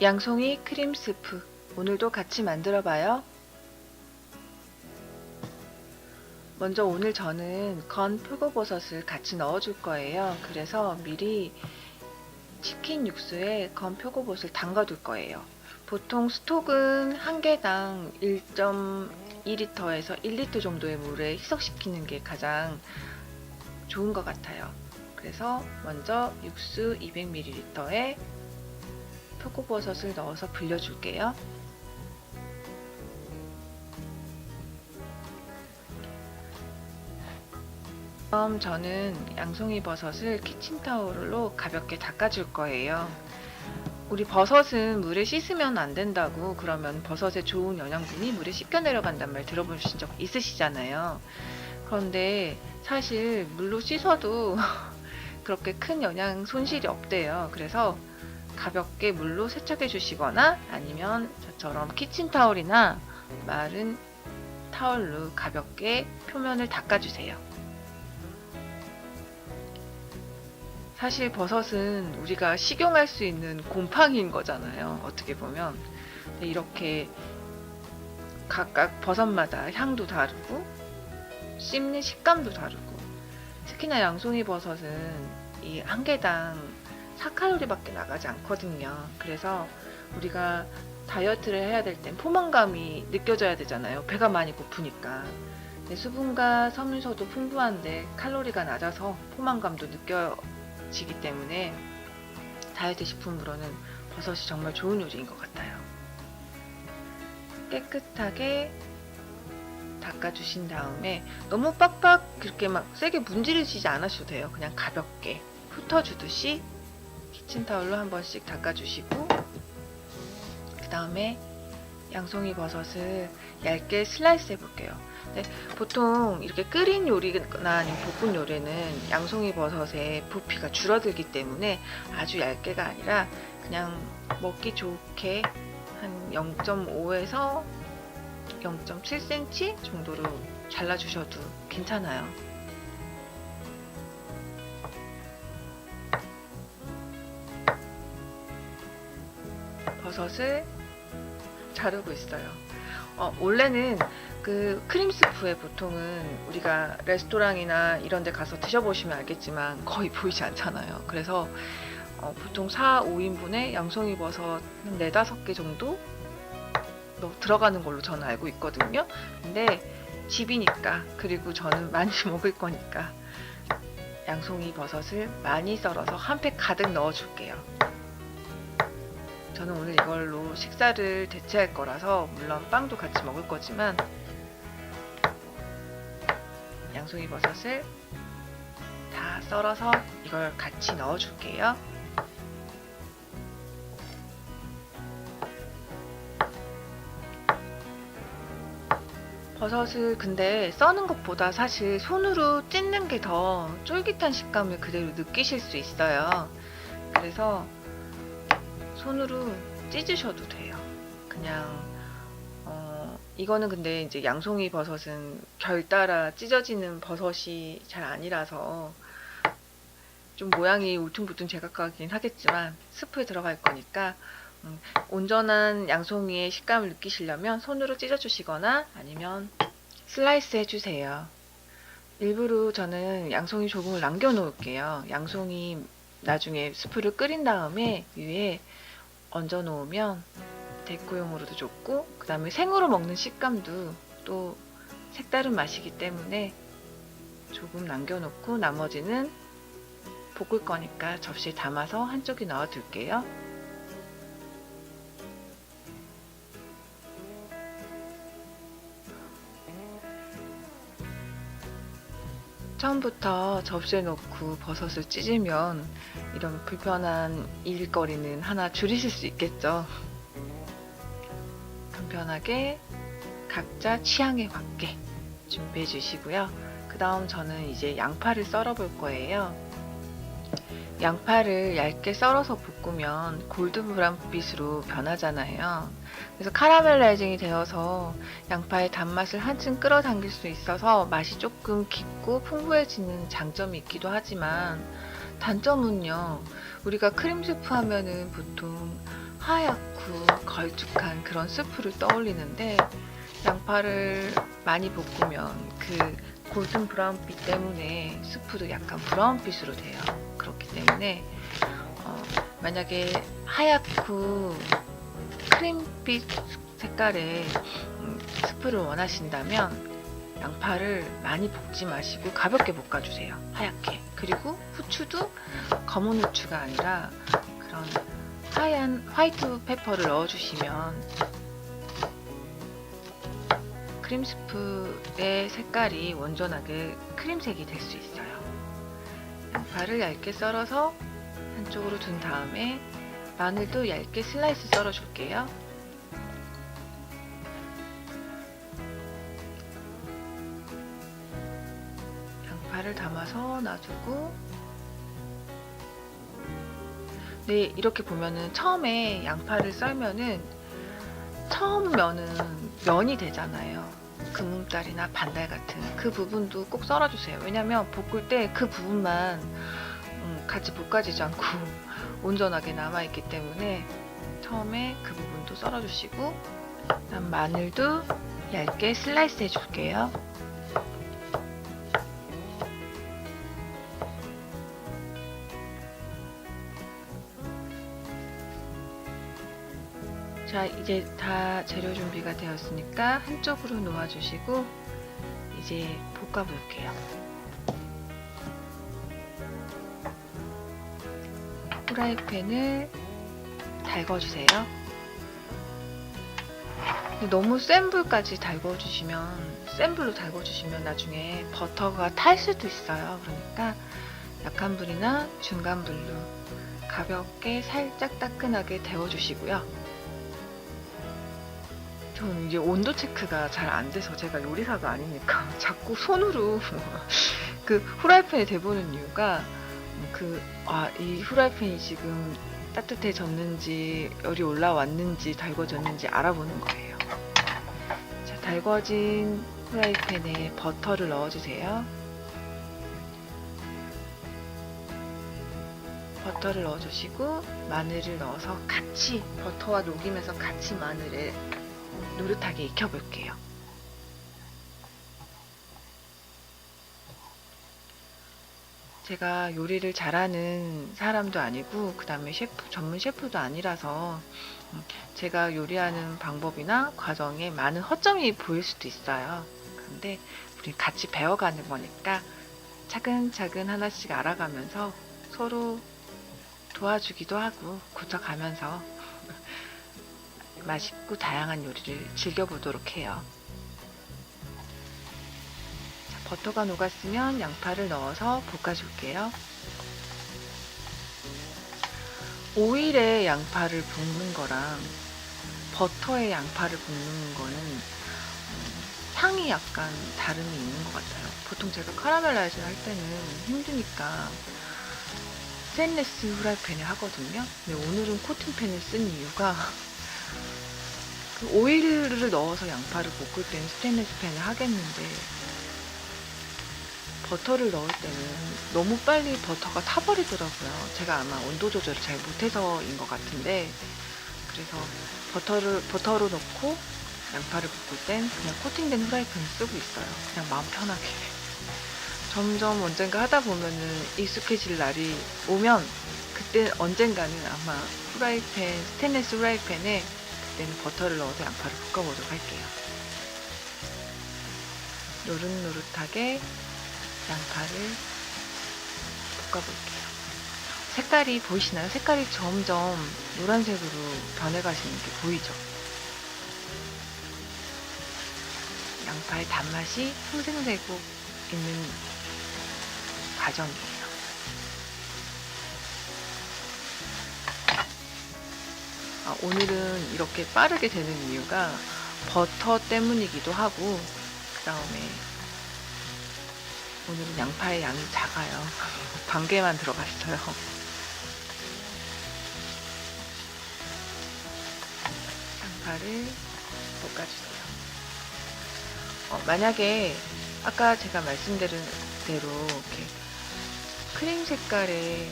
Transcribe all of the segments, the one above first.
양송이 크림 스프. 오늘도 같이 만들어 봐요. 먼저 오늘 저는 건 표고버섯을 같이 넣어 줄 거예요. 그래서 미리 치킨 육수에 건 표고버섯을 담가 둘 거예요. 보통 스톡은 한 개당 1.2리터에서 1리터 정도의 물에 희석시키는 게 가장 좋은 것 같아요. 그래서 먼저 육수 200ml에 표고버섯을 넣어서 불려줄게요. 그럼 저는 양송이 버섯을 키친타올로 가볍게 닦아줄 거예요. 우리 버섯은 물에 씻으면 안 된다고, 그러면 버섯의 좋은 영양분이 물에 씻겨 내려간단 말 들어보신 적 있으시잖아요. 그런데 사실 물로 씻어도 그렇게 큰 영양 손실이 없대요. 그래서 가볍게 물로 세척해 주시거나 아니면 저처럼 키친타올이나 마른 타올로 가볍게 표면을 닦아주세요. 사실 버섯은 우리가 식용할 수 있는 곰팡이인 거잖아요. 어떻게 보면. 이렇게 각각 버섯마다 향도 다르고 씹는 식감도 다르고, 특히나 양송이 버섯은 이 한 개당 4칼로리밖에 나가지 않거든요. 그래서 우리가 다이어트를 해야 될 땐 포만감이 느껴져야 되잖아요. 배가 많이 고프니까. 수분과 섬유소도 풍부한데 칼로리가 낮아서 포만감도 느껴지기 때문에 다이어트 식품으로는 버섯이 정말 좋은 요리인 것 같아요. 깨끗하게 닦아주신 다음에 너무 빡빡 그렇게 막 세게 문지르시지 않으셔도 돼요. 그냥 가볍게 훑어주듯이 키친타올로 한 번씩 닦아주시고, 그 다음에 양송이 버섯을 얇게 슬라이스 해볼게요. 보통 이렇게 끓인 요리나 아니면 볶은 요리는 양송이 버섯의 부피가 줄어들기 때문에 아주 얇게가 아니라 그냥 먹기 좋게 한 0.5에서 0.7cm 정도로 잘라주셔도 괜찮아요. 버섯을 자르고 있어요. 원래는 그 크림 스프에 보통은 우리가 레스토랑이나 이런 데 가서 드셔보시면 알겠지만 거의 보이지 않잖아요. 그래서 보통 4, 5인분에 양송이 버섯 한 4, 5개 정도 들어가는 걸로 저는 알고 있거든요. 근데 집이니까, 그리고 저는 많이 먹을 거니까 양송이 버섯을 많이 썰어서 한 팩 가득 넣어 줄게요. 저는 오늘 이걸로 식사를 대체할 거라서 물론 빵도 같이 먹을 거지만 양송이 버섯을 다 썰어서 이걸 같이 넣어 줄게요. 버섯을 근데 써는 것보다 사실 손으로 찢는 게 더 쫄깃한 식감을 그대로 느끼실 수 있어요. 그래서 손으로 찢으셔도 돼요. 그냥 이거는 근데 이제 양송이 버섯은 결 따라 찢어지는 버섯이 잘 아니라서 좀 모양이 울퉁불퉁 제각각이긴 하겠지만 스프에 들어갈 거니까 온전한 양송이의 식감을 느끼시려면 손으로 찢어주시거나 아니면 슬라이스 해주세요. 일부러 저는 양송이 조금을 남겨 놓을게요. 양송이 나중에 스프를 끓인 다음에 위에 얹어 놓으면 데코용으로도 좋고, 그 다음에 생으로 먹는 식감도 또 색다른 맛이기 때문에 조금 남겨 놓고 나머지는 볶을 거니까 접시에 담아서 한쪽에 넣어 둘게요. 처음부터 접시에 넣고 버섯을 찢으면 이런 불편한 일거리는 하나 줄이실 수 있겠죠. 간편하게 각자 취향에 맞게 준비해 주시고요. 그 다음 저는 이제 양파를 썰어 볼 거예요. 양파를 얇게 썰어서 볶으면 골드 브라운빛으로 변하잖아요. 그래서 카라멜라이징이 되어서 양파의 단맛을 한층 끌어당길 수 있어서 맛이 조금 깊고 풍부해지는 장점이 있기도 하지만, 단점은요, 우리가 크림 스프 하면은 보통 하얗고 걸쭉한 그런 스프를 떠올리는데, 양파를 많이 볶으면 그 골든 브라운빛 때문에 스프도 약간 브라운빛으로 돼요. 그렇기 때문에 만약에 하얗고 크림빛 색깔의 스프를 원하신다면 양파를 많이 볶지 마시고 가볍게 볶아주세요. 하얗게. 그리고 후추도 검은 후추가 아니라 그런 하얀 화이트 페퍼를 넣어주시면 크림 스프의 색깔이 온전하게 크림색이 될 수 있어요. 양파를 얇게 썰어서 한쪽으로 둔 다음에 마늘도 얇게 슬라이스 썰어 줄게요. 양파를 담아서 놔두고, 네, 이렇게 보면은 처음에 양파를 썰면은 처음 면이 되잖아요. 금음달이나 반달 같은 그 부분도 꼭 썰어주세요. 왜냐면 볶을 때 그 부분만 같이 볶아지지 않고 온전하게 남아있기 때문에 처음에 그 부분도 썰어주시고, 그다음 마늘도 얇게 슬라이스 해줄게요. 자, 이제 다 재료 준비가 되었으니까 한쪽으로 놓아주시고 이제 볶아볼게요. 후라이팬을 달궈주세요. 너무 센 불까지 센 불로 달궈주시면 나중에 버터가 탈 수도 있어요. 그러니까 약한 불이나 중간 불로 가볍게 살짝 따끈하게 데워주시고요. 저는 이제 온도 체크가 잘 안 돼서, 제가 요리사가 아니니까 자꾸 손으로 그 후라이팬에 대보는 이유가 이 후라이팬이 지금 따뜻해졌는지 열이 올라왔는지 달궈졌는지 알아보는 거예요. 자, 달궈진 후라이팬에 버터를 넣어주세요. 버터를 넣어주시고 마늘을 넣어서 같이 버터와 녹이면서 같이 마늘을 노릇하게 익혀볼게요. 제가 요리를 잘하는 사람도 아니고 그 다음에 전문 셰프도 아니라서 제가 요리하는 방법이나 과정에 많은 허점이 보일 수도 있어요. 그런데 우리 같이 배워가는 거니까 차근차근 하나씩 알아가면서 서로 도와주기도 하고 고쳐가면서 맛있고 다양한 요리를 즐겨보도록 해요. 자, 버터가 녹았으면 양파를 넣어서 볶아줄게요. 오일에 양파를 볶는 거랑 버터에 양파를 볶는 거는 향이 약간 다름이 있는 것 같아요. 보통 제가 카라멜라이즈 할 때는 힘드니까 스테인리스 후라이팬을 하거든요. 근데 오늘은 코팅팬을 쓴 이유가 오일을 넣어서 양파를 볶을 때는 스테인리스 팬을 하겠는데 버터를 넣을 때는 너무 빨리 버터가 타버리더라고요. 제가 아마 온도 조절을 잘 못해서인 것 같은데, 그래서 버터로 넣고 양파를 볶을 땐 그냥 코팅된 후라이팬을 쓰고 있어요. 그냥 마음 편하게. 점점 언젠가 하다 보면은 익숙해질 날이 오면 그때 언젠가는 아마 스테인리스 후라이팬에 그때는 버터를 넣어서 양파를 볶아보도록 할게요. 노릇노릇하게 양파를 볶아볼게요. 색깔이 보이시나요? 색깔이 점점 노란색으로 변해가시는 게 보이죠? 양파의 단맛이 상승되고 있는 과정이에요. 오늘은 이렇게 빠르게 되는 이유가 버터 때문이기도 하고, 그 다음에 오늘은 양파의 양이 작아요. 반 개만 들어갔어요. 양파를 볶아주세요. 만약에 아까 제가 말씀드린 대로 이렇게 크림 색깔의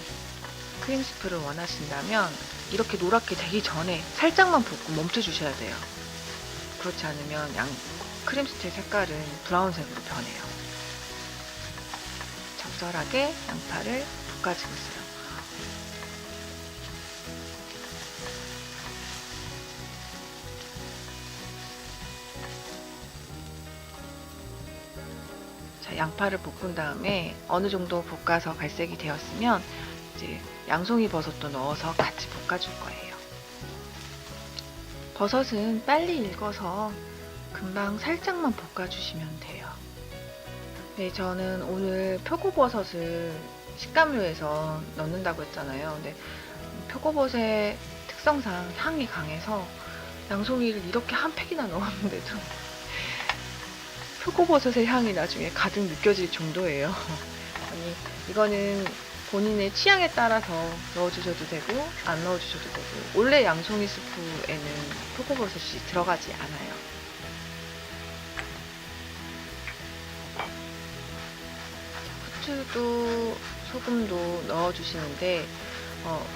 크림 스프를 원하신다면 이렇게 노랗게 되기 전에 살짝만 볶고 멈춰 주셔야 돼요. 그렇지 않으면 크림스트의 색깔은 브라운색으로 변해요. 적절하게 양파를 볶아주고 있어요. 자, 양파를 볶은 다음에 어느 정도 볶아서 갈색이 되었으면 이제 양송이 버섯도 넣어서 같이 볶아줄 거예요. 버섯은 빨리 익어서 금방 살짝만 볶아주시면 돼요. 네, 저는 오늘 표고버섯을 식감료에서 넣는다고 했잖아요. 근데 표고버섯의 특성상 향이 강해서 양송이를 이렇게 한 팩이나 넣었는데도 표고버섯의 향이 나중에 가득 느껴질 정도예요. 아니, 이거는 본인의 취향에 따라서 넣어주셔도 되고 안 넣어주셔도 되고, 원래 양송이 스프에는 표고버섯이 들어가지 않아요. 후추도 소금도 넣어주시는데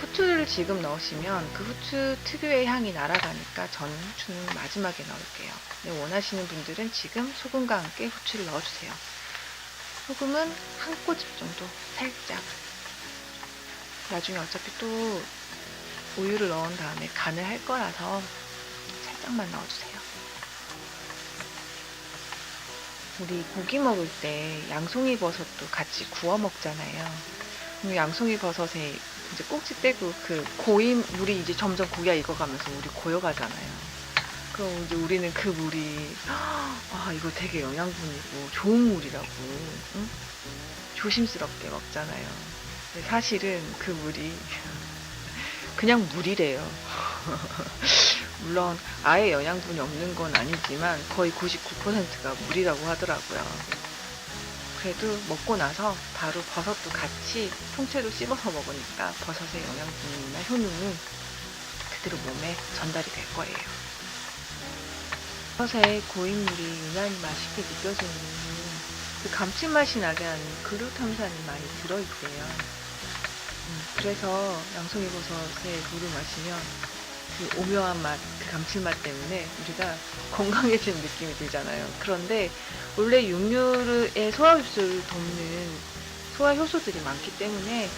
후추를 지금 넣으시면 그 후추 특유의 향이 날아가니까 저는 후추는 마지막에 넣을게요. 네, 원하시는 분들은 지금 소금과 함께 후추를 넣어주세요. 소금은 한 꼬집 정도 살짝. 나중에 어차피 또 우유를 넣은 다음에 간을 할 거라서 살짝만 넣어주세요. 우리 고기 먹을 때 양송이 버섯도 같이 구워 먹잖아요. 그럼 양송이 버섯에 이제 꼭지 떼고 그 고인 물이 이제 점점 고기가 익어가면서 물이 고여가잖아요. 그럼 이제 우리는 그 물이 이거 되게 영양분이고 좋은 물이라고 응? 조심스럽게 먹잖아요. 근데 사실은 그 물이 그냥 물이래요. 물론 아예 영양분이 없는 건 아니지만 거의 99%가 물이라고 하더라고요. 그래도 먹고 나서 바로 버섯도 같이 통째로 씹어서 먹으니까 버섯의 영양분이나 효능은 그대로 몸에 전달이 될 거예요. 버섯의 고인물이 유난히 맛있게 느껴지는 이유는 그 감칠맛이 나게 하는 글루탐산이 많이 들어있대요. 그래서 양송이 버섯의 물을 마시면 그 오묘한 맛, 그 감칠맛 때문에 우리가 건강해지는 느낌이 들잖아요. 그런데 원래 육류의 소화흡수를 돕는 소화효소들이 많기 때문에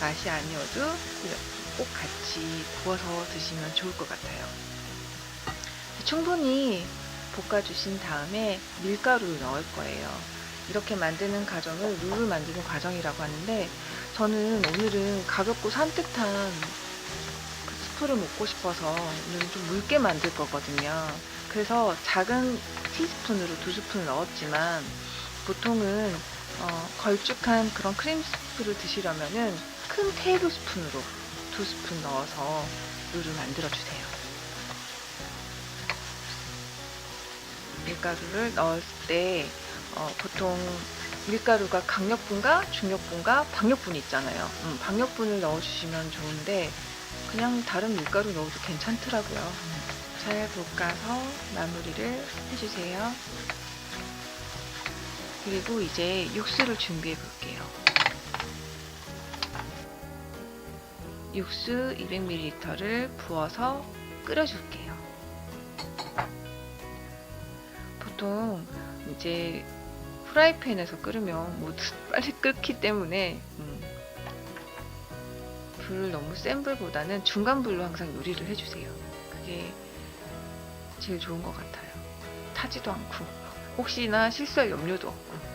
맛이 아니어도 꼭 같이 구워서 드시면 좋을 것 같아요. 충분히 볶아주신 다음에 밀가루를 넣을 거예요. 이렇게 만드는 과정을 룰을 만드는 과정이라고 하는데, 저는 오늘은 가볍고 산뜻한 그 스프를 먹고 싶어서 오늘은 좀 묽게 만들 거거든요. 그래서 작은 티스푼으로 2스푼을 넣었지만, 보통은 걸쭉한 그런 크림 스프를 드시려면은 큰 테이블 스푼으로 2스푼 넣어서 룰을 만들어 주세요. 밀가루를 넣을 때 보통 밀가루가 강력분과 중력분과 박력분이 있잖아요. 박력분을 넣어주시면 좋은데 그냥 다른 밀가루 넣어도 괜찮더라고요. 잘 볶아서 마무리를 해주세요. 그리고 이제 육수를 준비해 볼게요. 육수 200ml를 부어서 끓여줄게요. 보통 이제 프라이팬에서 끓으면 뭐 빨리 끓기 때문에 불을 너무 센 불보다는 중간 불로 항상 요리를 해주세요. 그게 제일 좋은 것 같아요. 타지도 않고 혹시나 실수할 염려도 없고.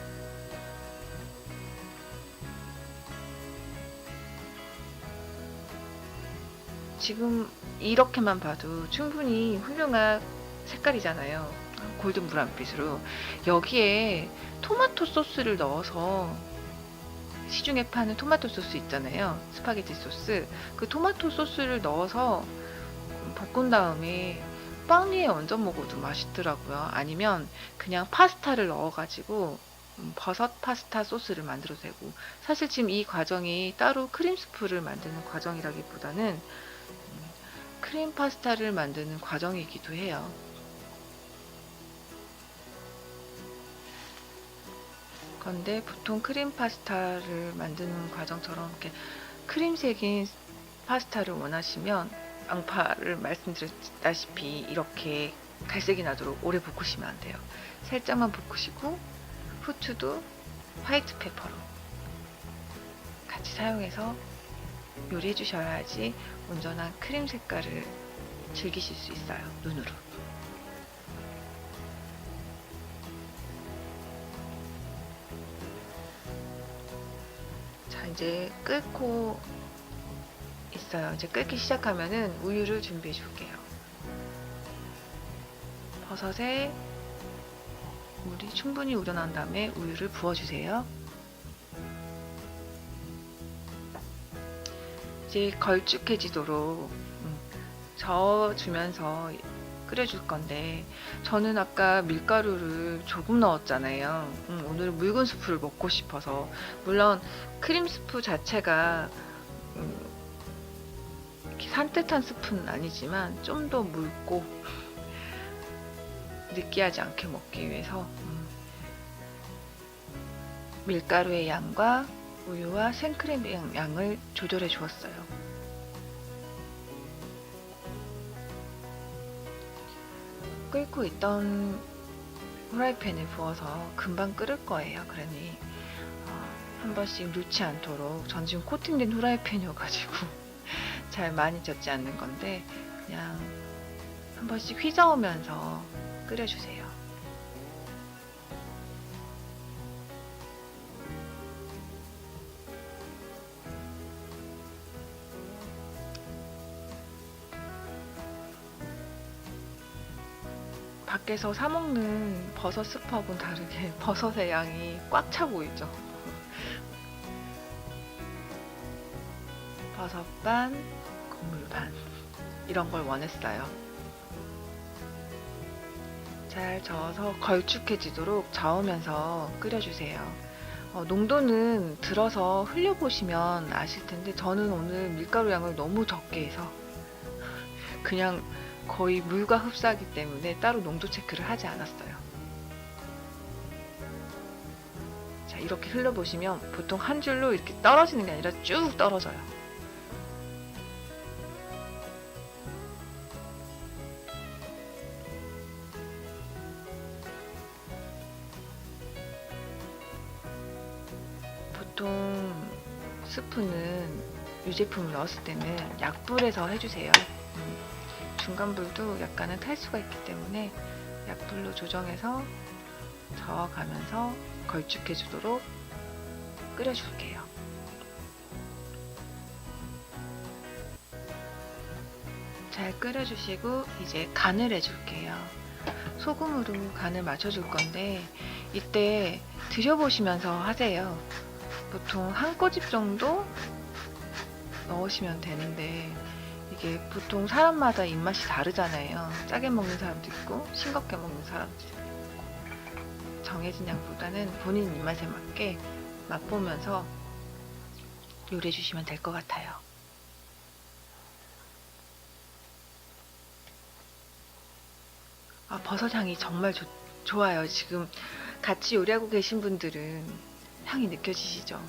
지금 이렇게만 봐도 충분히 훌륭한 색깔이잖아요. 골든 브라운빛으로. 여기에 토마토 소스를 넣어서, 시중에 파는 토마토 소스 있잖아요. 스파게티 소스. 그 토마토 소스를 넣어서 볶은 다음에 빵 위에 얹어 먹어도 맛있더라고요. 아니면 그냥 파스타를 넣어가지고 버섯 파스타 소스를 만들어도 되고, 사실 지금 이 과정이 따로 크림 스프를 만드는 과정이라기보다는 크림 파스타를 만드는 과정이기도 해요. 그런데 보통 크림 파스타를 만드는 과정처럼 이렇게 크림색인 파스타를 원하시면 양파를 말씀드렸다시피 이렇게 갈색이 나도록 오래 볶으시면 안 돼요. 살짝만 볶으시고 후추도 화이트 페퍼로 같이 사용해서 요리해 주셔야지 온전한 크림 색깔을 즐기실 수 있어요. 눈으로. 자, 이제 끓고 있어요. 이제 끓기 시작하면은 우유를 준비해 줄게요. 버섯에 물이 충분히 우러난 다음에 우유를 부어주세요. 이제 걸쭉해지도록 저어주면서 끓여줄 건데, 저는 아까 밀가루를 조금 넣었잖아요. 오늘은 묽은 스프를 먹고 싶어서. 물론 크림 스프 자체가 이렇게 산뜻한 스프는 아니지만 좀 더 묽고 느끼하지 않게 먹기 위해서 밀가루의 양과 우유와 생크림의 양을 조절해 주었어요. 끓고 있던 후라이팬에 부어서 금방 끓을 거예요. 그러니 한 번씩 놓지 않도록, 전 지금 코팅된 후라이팬이어가지고 잘 많이 젖지 않는 건데 그냥 한 번씩 휘저으면서 끓여주세요. 밖에서 사 먹는 버섯 스프하고는 다르게 버섯의 양이 꽉 차 보이죠? 버섯 반, 국물 반, 이런 걸 원했어요. 잘 저어서 걸쭉해지도록 저으면서 끓여주세요. 농도는 들어서 흘려보시면 아실 텐데, 저는 오늘 밀가루 양을 너무 적게 해서 그냥 거의 물과 흡사하기 때문에 따로 농도 체크를 하지 않았어요. 자, 이렇게 흘려보시면 보통 한 줄로 이렇게 떨어지는 게 아니라 쭉 떨어져요. 보통 스프는 유제품을 넣었을 때는 약불에서 해주세요. 중간불도 약간은 탈 수가 있기 때문에 약불로 조정해서 저어가면서 걸쭉해지도록 끓여줄게요. 잘 끓여주시고 이제 간을 해줄게요. 소금으로 간을 맞춰줄 건데 이때 드셔보시면서 하세요. 보통 한 꼬집 정도 넣으시면 되는데 이게 보통 사람마다 입맛이 다르잖아요. 짜게 먹는 사람도 있고 싱겁게 먹는 사람도 있고, 정해진 양보다는 본인 입맛에 맞게 맛보면서 요리해 주시면 될 것 같아요. 버섯 향이 정말 좋아요. 지금 같이 요리하고 계신 분들은 향이 느껴지시죠?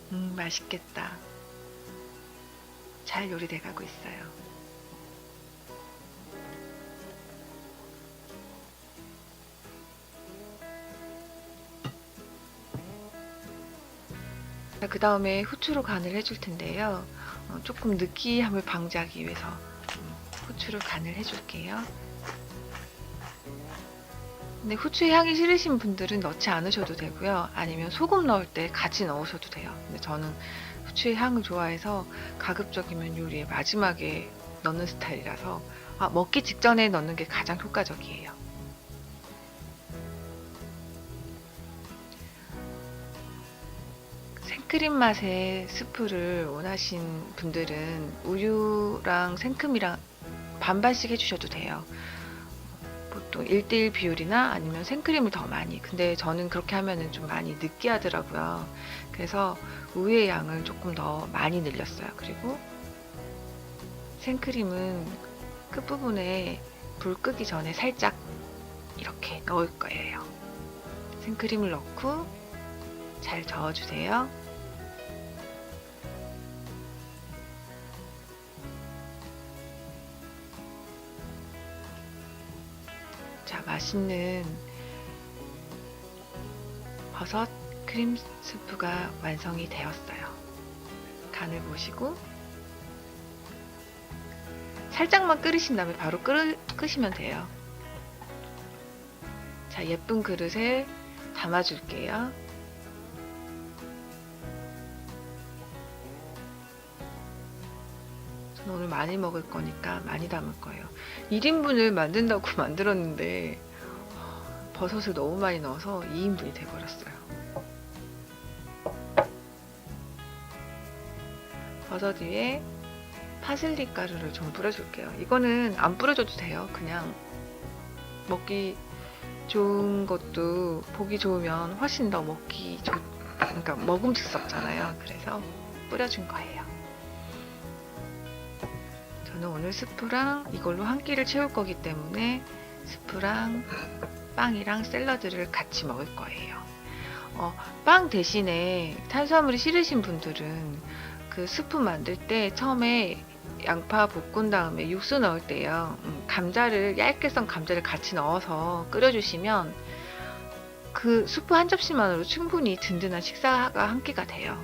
맛있겠다. 잘 요리돼 가고 있어요. 그 다음에 후추로 간을 해줄 텐데요. 조금 느끼함을 방지하기 위해서 후추로 간을 해줄게요. 근데 후추의 향이 싫으신 분들은 넣지 않으셔도 되고요. 아니면 소금 넣을 때 같이 넣으셔도 돼요. 근데 저는 후추의 향을 좋아해서 가급적이면 요리의 마지막에 넣는 스타일이라서 먹기 직전에 넣는 게 가장 효과적이에요. 생크림 맛의 스프를 원하신 분들은 우유랑 생크림이랑 반반씩 해주셔도 돼요. 보통 1:1 비율이나 아니면 생크림을 더 많이. 근데 저는 그렇게 하면은 좀 많이 느끼하더라고요. 그래서 우유의 양을 조금 더 많이 늘렸어요. 그리고 생크림은 끝부분에 불 끄기 전에 살짝 이렇게 넣을 거예요. 생크림을 넣고 잘 저어주세요. 자, 맛있는 버섯 크림 스프가 완성이 되었어요. 간을 보시고 살짝만 끓이신 다음에 바로 끄시면 돼요. 자, 예쁜 그릇에 담아줄게요. 저는 오늘 많이 먹을 거니까 많이 담을 거예요. 1인분을 만든다고 만들었는데 버섯을 너무 많이 넣어서 2인분이 돼버렸어요. 버섯 위에 파슬리 가루를 좀 뿌려줄게요. 이거는 안 뿌려줘도 돼요. 그냥 먹기 좋은 것도 보기 좋으면 훨씬 더 그러니까 먹음직스럽잖아요. 그래서 뿌려준 거예요. 저는 오늘 스프랑 이걸로 한 끼를 채울 거기 때문에 스프랑 빵이랑 샐러드를 같이 먹을 거예요. 빵 대신에 탄수화물이 싫으신 분들은 그 스프 만들 때 처음에 양파 볶은 다음에 육수 넣을 때요. 얇게 썬 감자를 같이 넣어서 끓여주시면 그 수프 한 접시만으로 충분히 든든한 식사가 한 끼가 돼요.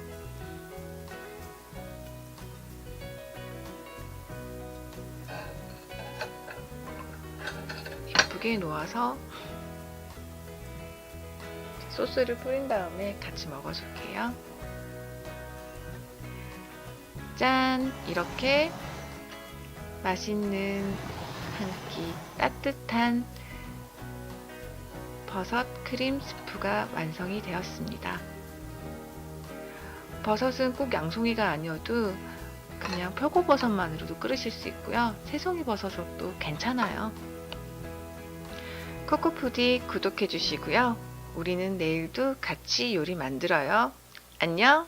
예쁘게 놓아서 소스를 뿌린 다음에 같이 먹어줄게요. 짠! 이렇게 맛있는 한 끼 따뜻한 버섯 크림 스프가 완성이 되었습니다. 버섯은 꼭 양송이가 아니어도 그냥 표고버섯만으로도 끓이실 수 있고요. 새송이 버섯도 괜찮아요. 코코푸디 구독해 주시고요. 우리는 내일도 같이 요리 만들어요. 안녕!